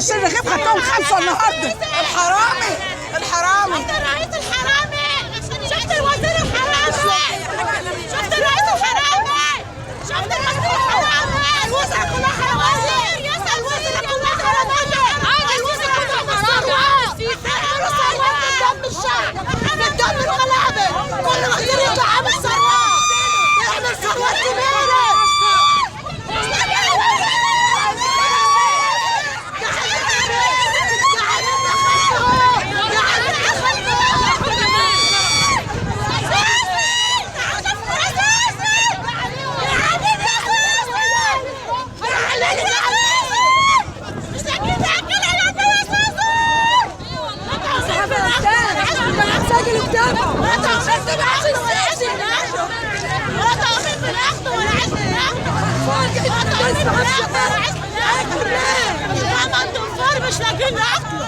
نص الرغيف خدتهم 5 النهارده. الحرامي الحرامي. شفت الرئيس الحرامي، شفت الوزير الحرامي، شفت الرئيس الحرامي، شفت الوزير الحرامي. الوزراء كلها حرامية، الوزراء كلها حرامية، الوزراء كلها حرامية. عملوا ثروات قدام الشعب، قدام الغلابة. كل وزير يطلع عامل ثروات، يعمل ثروات كبيرة. مش لاقيين ناكل.